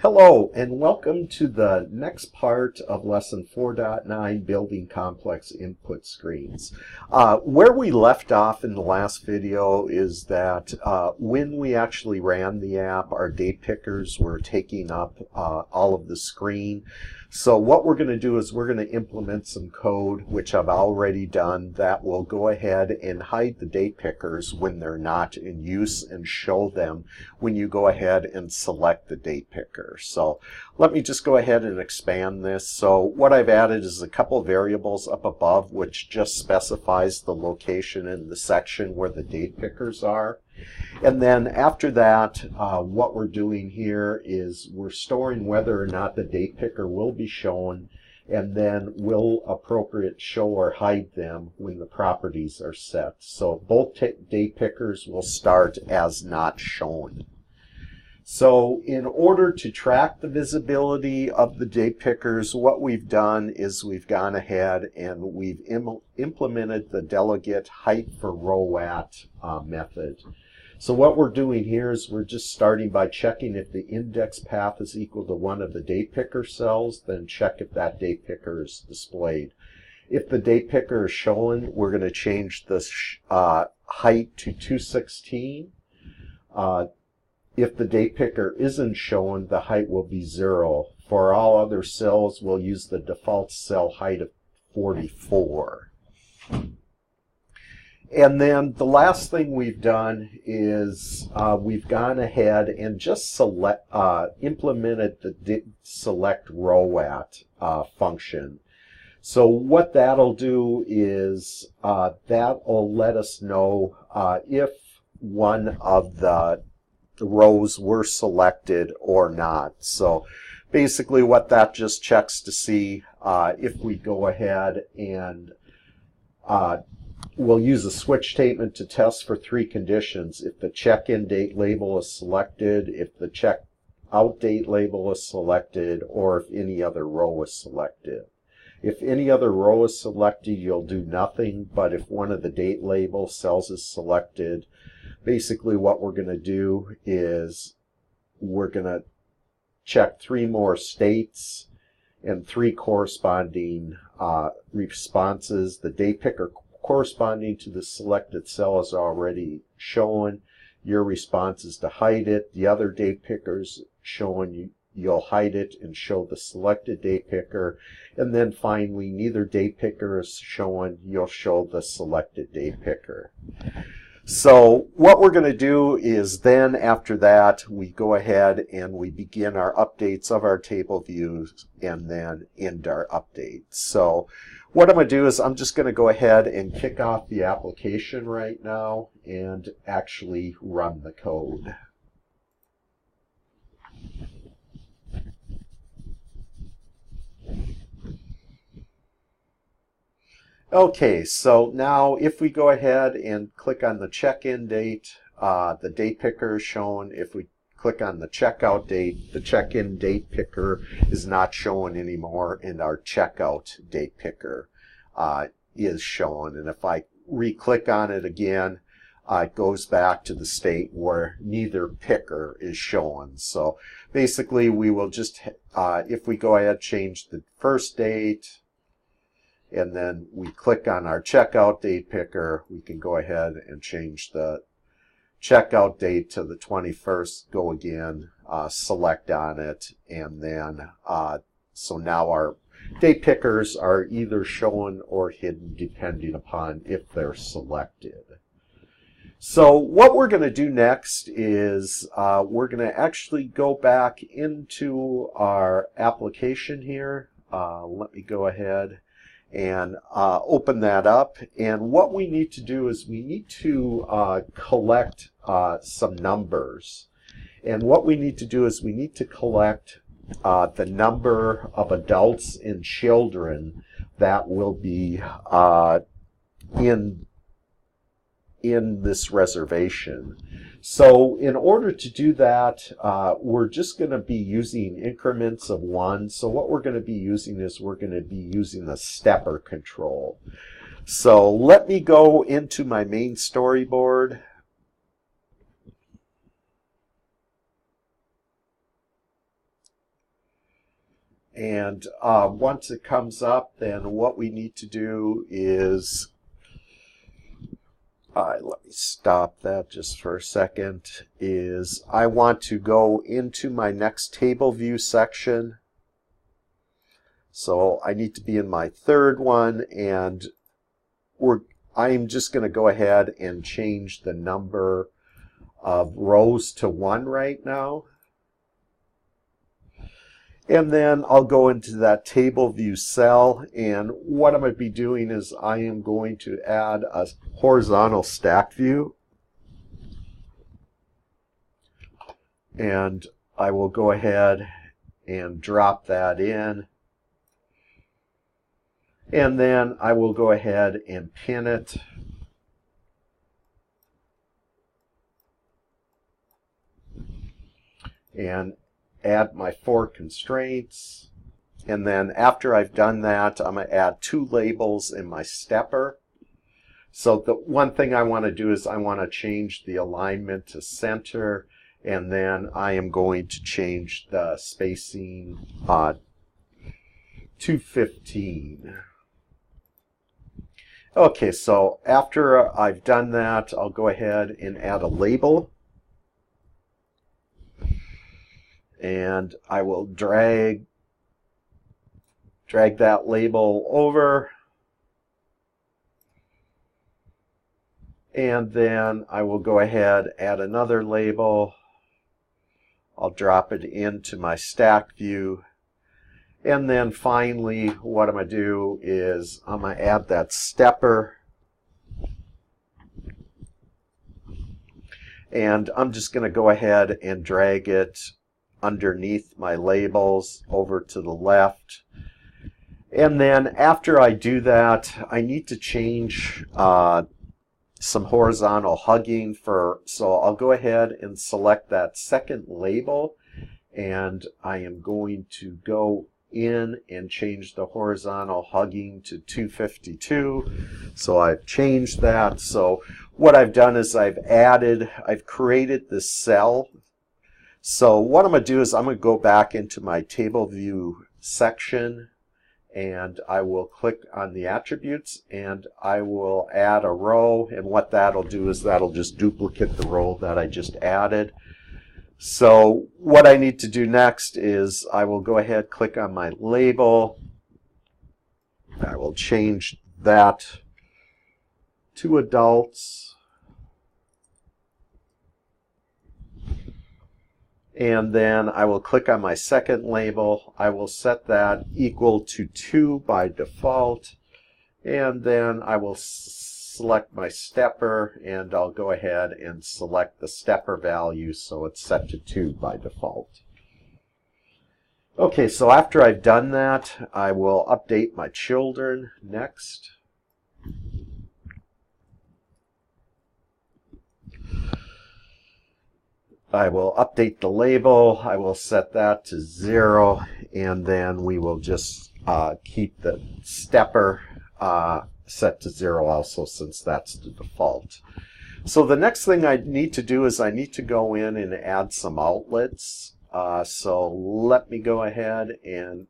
Hello, and welcome to the next part of Lesson 4.9, Building Complex Input Screens. Where we left off in the last video is that when we actually ran the app, our date pickers were taking up all of the screen. So what we're going to do is we're going to implement some code, which I've already done, that will go ahead and hide the date pickers when they're not in use and show them when you go ahead and select the date picker. So let me just go ahead and expand this. So what I've added is a couple variables up above which just specifies the location in the section where the date pickers are. And then after that, what we're doing here is we're storing whether or not the date picker will be shown, and then will appropriate show or hide them when the properties are set. So both date pickers will start as not shown. So in order to track the visibility of the date pickers, what we've done is we've gone ahead and we've implemented the delegate height for row at method. So what we're doing here is we're just starting by checking if the index path is equal to one of the date picker cells, then check if that date picker is displayed. If the date picker is shown, we're going to change the height to 216. If the date picker isn't shown, the height will be 0. For all other cells, we'll use the default cell height of 44. And then the last thing we've done is we've gone ahead and just implemented the select row at function. So what that'll do is that'll let us know if one of the rows were selected or not. So basically what that just checks to see if we go ahead and we'll use a switch statement to test for 3 conditions. If the check-in date label is selected, if the check-out date label is selected, or if any other row is selected. If any other row is selected, you'll do nothing, but if one of the date label cells is selected, basically what we're going to do is we're going to check 3 more states and 3 corresponding responses. The date picker corresponding to the selected cell is already shown. Your response is to hide it. The other date pickers shown, you'll hide it and show the selected date picker. And then finally, neither date picker is shown, you'll show the selected date picker. So what we're going to do is then after that we go ahead and we begin our updates of our table views and then end our updates. So what I'm going to do is I'm just going to go ahead and kick off the application right now and actually run the code. Okay, so now if we go ahead and click on the check-in date, the date picker is shown. If we click on the checkout date, the check-in date picker is not shown anymore, and our checkout date picker is shown. And if I re-click on it again, it goes back to the state where neither picker is shown. So basically we will just, if we go ahead and change the first date, and then we click on our checkout date picker, we can go ahead and change the checkout date to the 21st, go again, select on it, and then so now our date pickers are either shown or hidden depending upon if they're selected. So what we're going to do next is we're going to actually go back into our application here. Let me go ahead and open that up. And what we need to do is we need to collect some numbers. And what we need to do is we need to collect the number of adults and children that will be in this reservation. So in order to do that, we're just going to be using increments of 1. So what we're going to be using is we're going to be using the stepper control. So let me go into my main storyboard. And once it comes up, then what we need to do is, let me stop that just for a second, is I want to go into my next table view section. So I need to be in my third one, and I'm just going to go ahead and change the number of rows to 1 right now. And then I'll go into that table view cell, and what I'm going to be doing is I am going to add a horizontal stack view. And I will go ahead and drop that in. And then I will go ahead and pin it. And add my 4 constraints. And then after I've done that, I'm going to add 2 labels in my stepper. So the one thing I want to do is I want to change the alignment to center, and then I am going to change the spacing to 15. Okay, so after I've done that, I'll go ahead and add a label. And I will drag that label over. And then I will go ahead, add another label. I'll drop it into my stack view. And then finally, what I'm going to do is I'm going to add that stepper. And I'm just going to go ahead and drag it underneath my labels over to the left. And then after I do that, I need to change some horizontal hugging so I'll go ahead and select that second label, and I am going to go in and change the horizontal hugging to 252. So I've changed that. So what I've done is I've created this cell. So what I'm going to do is I'm going to go back into my table view section, and I will click on the attributes, and I will add a row, and what that'll do is that'll just duplicate the row that I just added. So what I need to do next is I will go ahead, click on my label. I will change that to adults. And then I will click on my second label. I will set that equal to 2 by default. And then I will select my stepper, and I'll go ahead and select the stepper value so it's set to 2 by default. Okay, so after I've done that, I will update my children next. I will update the label. I will set that to 0, and then we will just keep the stepper set to 0 also, since that's the default. So the next thing I need to do is I need to go in and add some outlets. So let me go ahead and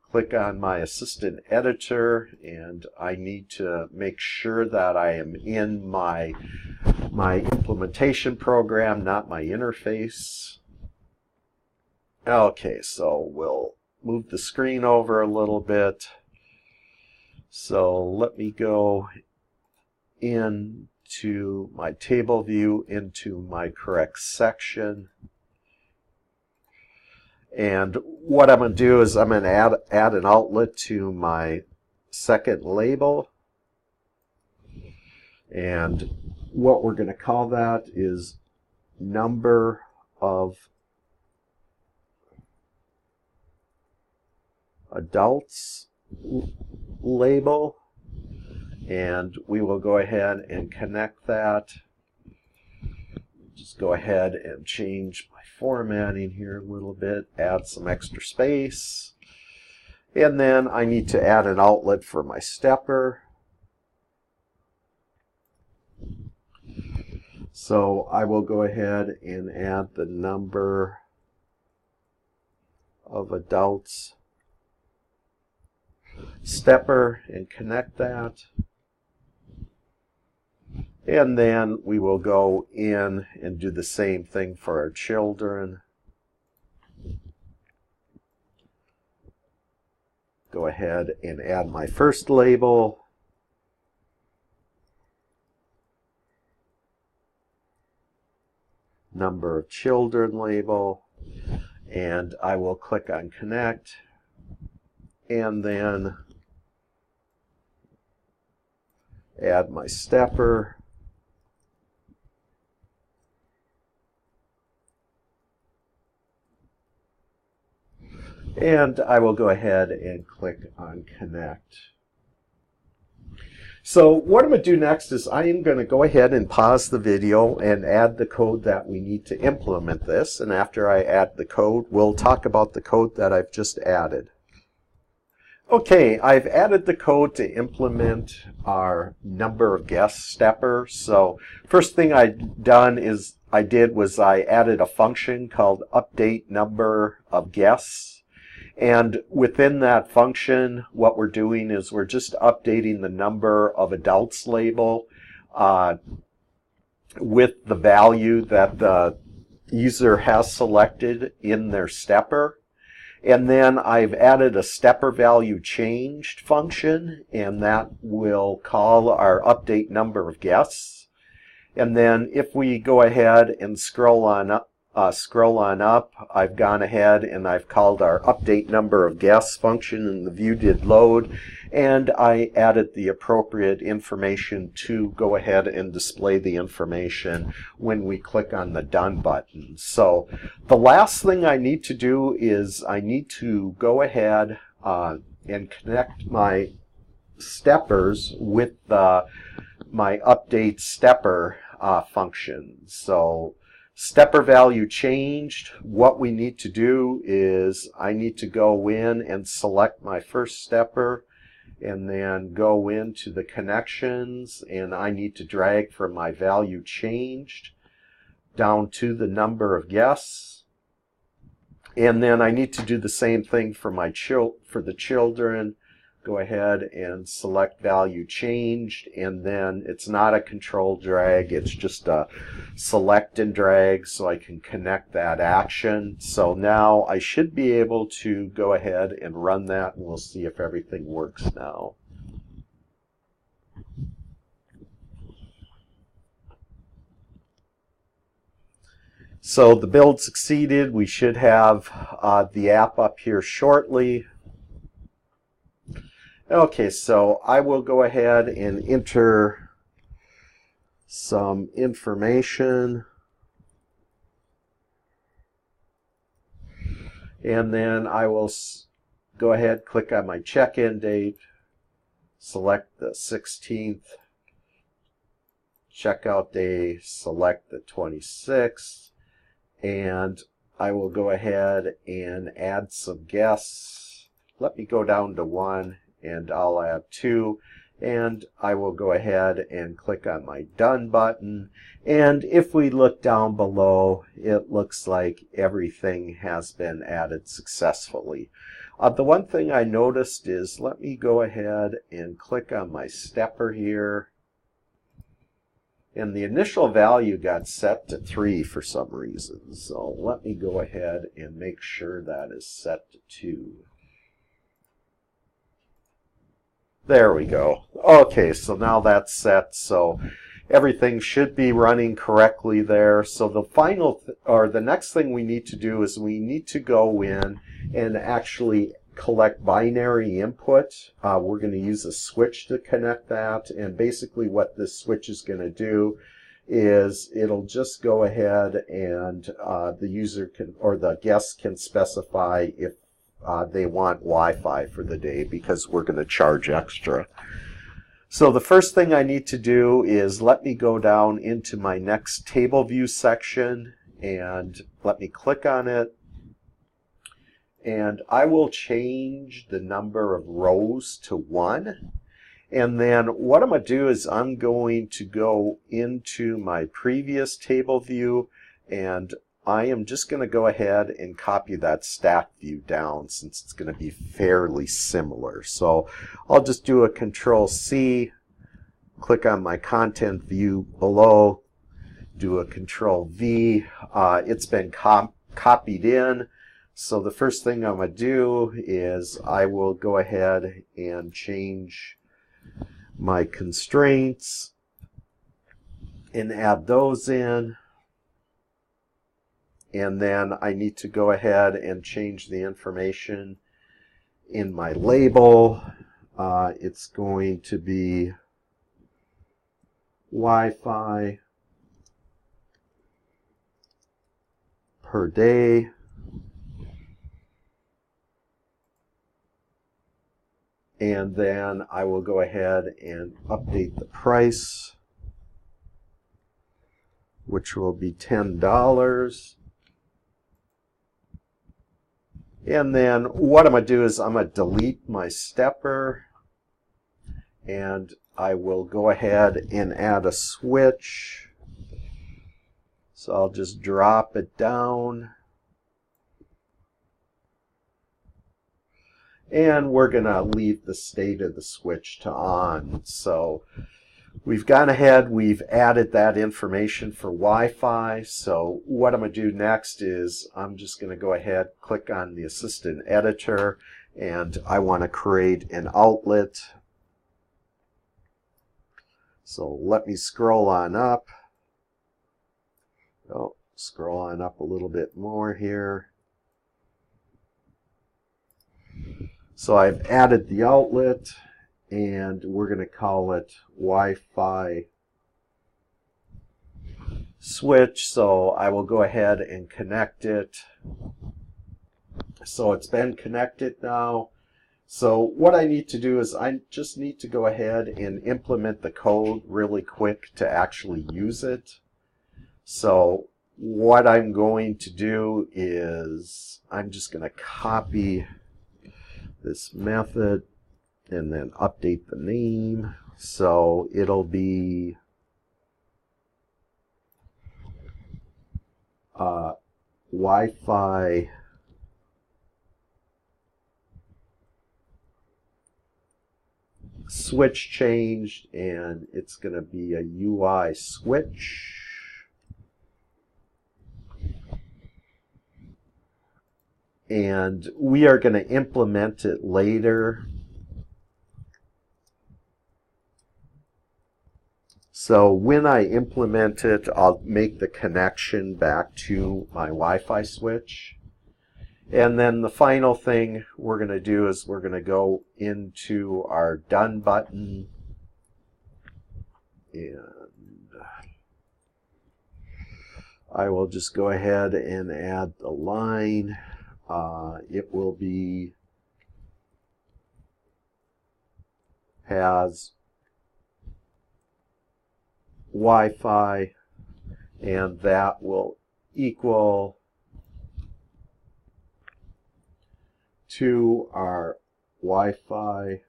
click on my assistant editor, and I need to make sure that I am in my implementation program, not my interface. Okay, so we'll move the screen over a little bit. So let me go into my table view, into my correct section. And what I'm going to do is I'm going to add an outlet to my second label. And what we're going to call that is number of adults label. And we will go ahead and connect that. Just go ahead and change my formatting here a little bit, add some extra space. And then I need to add an outlet for my stepper. So I will go ahead and add the number of adults stepper and connect that. And then we will go in and do the same thing for our children. Go ahead and add my first label. Number of children label. And I will click on connect. And then add my stepper. And I will go ahead and click on connect. So what I'm going to do next is I am going to go ahead and pause the video and add the code that we need to implement this. And after I add the code, we'll talk about the code that I've just added. Okay, I've added the code to implement our number of guests stepper. So first thing I did was I added a function called update number of guests. And within that function, what we're doing is we're just updating the number of adults label with the value that the user has selected in their stepper. And then I've added a stepper value changed function, and that will call our update number of guests. And then if we go ahead and scroll on up, I've gone ahead and I've called our update number of guests function, and the view did load, and I added the appropriate information to go ahead and display the information when we click on the done button. So the last thing I need to do is I need to go ahead and connect my steppers with my update stepper function. So stepper value changed. What we need to do is I need to go in and select my first stepper and then go into the connections, and I need to drag from my value changed down to the number of guests. And then I need to do the same thing for the children. Go ahead and select value changed, and then it's not a control drag, it's just a select and drag, so I can connect that action. So now I should be able to go ahead and run that, and we'll see if everything works now. So the build succeeded. We should have the app up here shortly. Okay, so I will go ahead and enter some information, and then I will go ahead, click on my check-in date, select the 16th, checkout day, select the 26th, and I will go ahead and add some guests. Let me go down to 1. And I'll add 2, and I will go ahead and click on my done button. And if we look down below, it looks like everything has been added successfully. The one thing I noticed is, let me go ahead and click on my stepper here, and the initial value got set to 3 for some reason. So let me go ahead and make sure that is set to 2. There we go. Okay, so now that's set, so everything should be running correctly there. So the next thing we need to do is we need to go in and actually collect binary input. We're going to use a switch to connect that, and basically what this switch is going to do is it'll just go ahead and the user can, or the guest can specify if they want Wi-Fi for the day, because we're going to charge extra. So the first thing I need to do is let me go down into my next table view section, and let me click on it, and I will change the number of rows to 1. And then what I'm going to do is I'm going to go into my previous table view, and I am just going to go ahead and copy that stack view down since it's going to be fairly similar. So I'll just do a Control-C, click on my content view below, do a Control-V. It's been copied in. So the first thing I'm going to do is I will go ahead and change my constraints and add those in. And then I need to go ahead and change the information in my label. It's going to be Wi-Fi per day. And then I will go ahead and update the price, which will be $10. And then what I'm going to do is I'm going to delete my stepper, and I will go ahead and add a switch. So I'll just drop it down. And we're going to leave the state of the switch to on. So we've gone ahead, we've added that information for Wi-Fi. So what I'm going to do next is I'm just going to go ahead, click on the Assistant Editor, and I want to create an outlet. So let me scroll on up. Oh, scroll on up a little bit more here. So I've added the outlet, and we're going to call it Wi-Fi switch. So I will go ahead and connect it. So it's been connected now. So what I need to do is I just need to go ahead and implement the code really quick to actually use it. So what I'm going to do is I'm just going to copy this method and then update the name. So it'll be Wi-Fi switch changed, and it's going to be a UI switch. And we are going to implement it later. So when I implement it, I'll make the connection back to my Wi-Fi switch. And then the final thing we're going to do is we're going to go into our Done button. And I will just go ahead and add the line. It will be has Wi-Fi, and that will equal to our Wi-Fi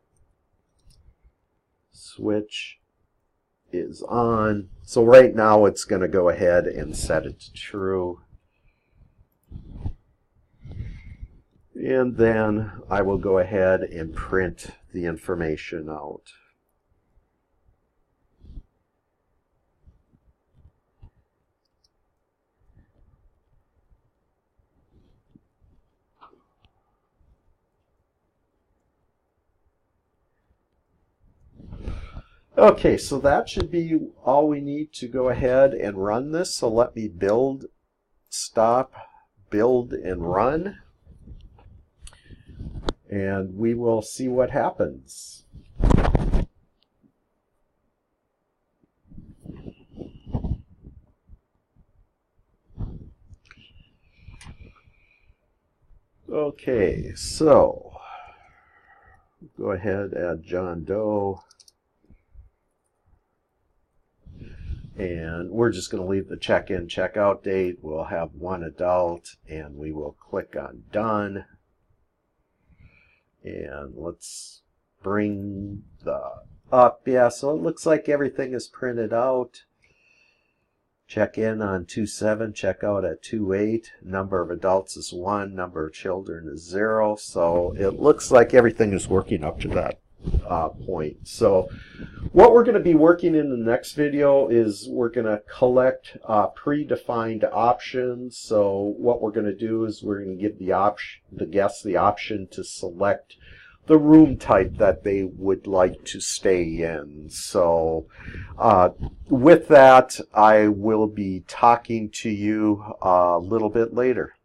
switch is on. So right now it's going to go ahead and set it to true. And then I will go ahead and print the information out. Okay, so that should be all we need to go ahead and run this. So let me build, stop, build, and run. And we will see what happens. Okay, so go ahead, add John Doe. And we're just going to leave the check-in, check-out date. We'll have one adult, and we will click on Done. And let's bring the up. Yeah, so it looks like everything is printed out. Check in on 2.7, check out at 2.8. Number of adults is 1, number of children is 0. So it looks like everything is working up to that point. So what we're going to be working in the next video is we're going to collect predefined options. So what we're going to do is we're going to give the guest the option to select the room type that they would like to stay in. So with that, I will be talking to you a little bit later.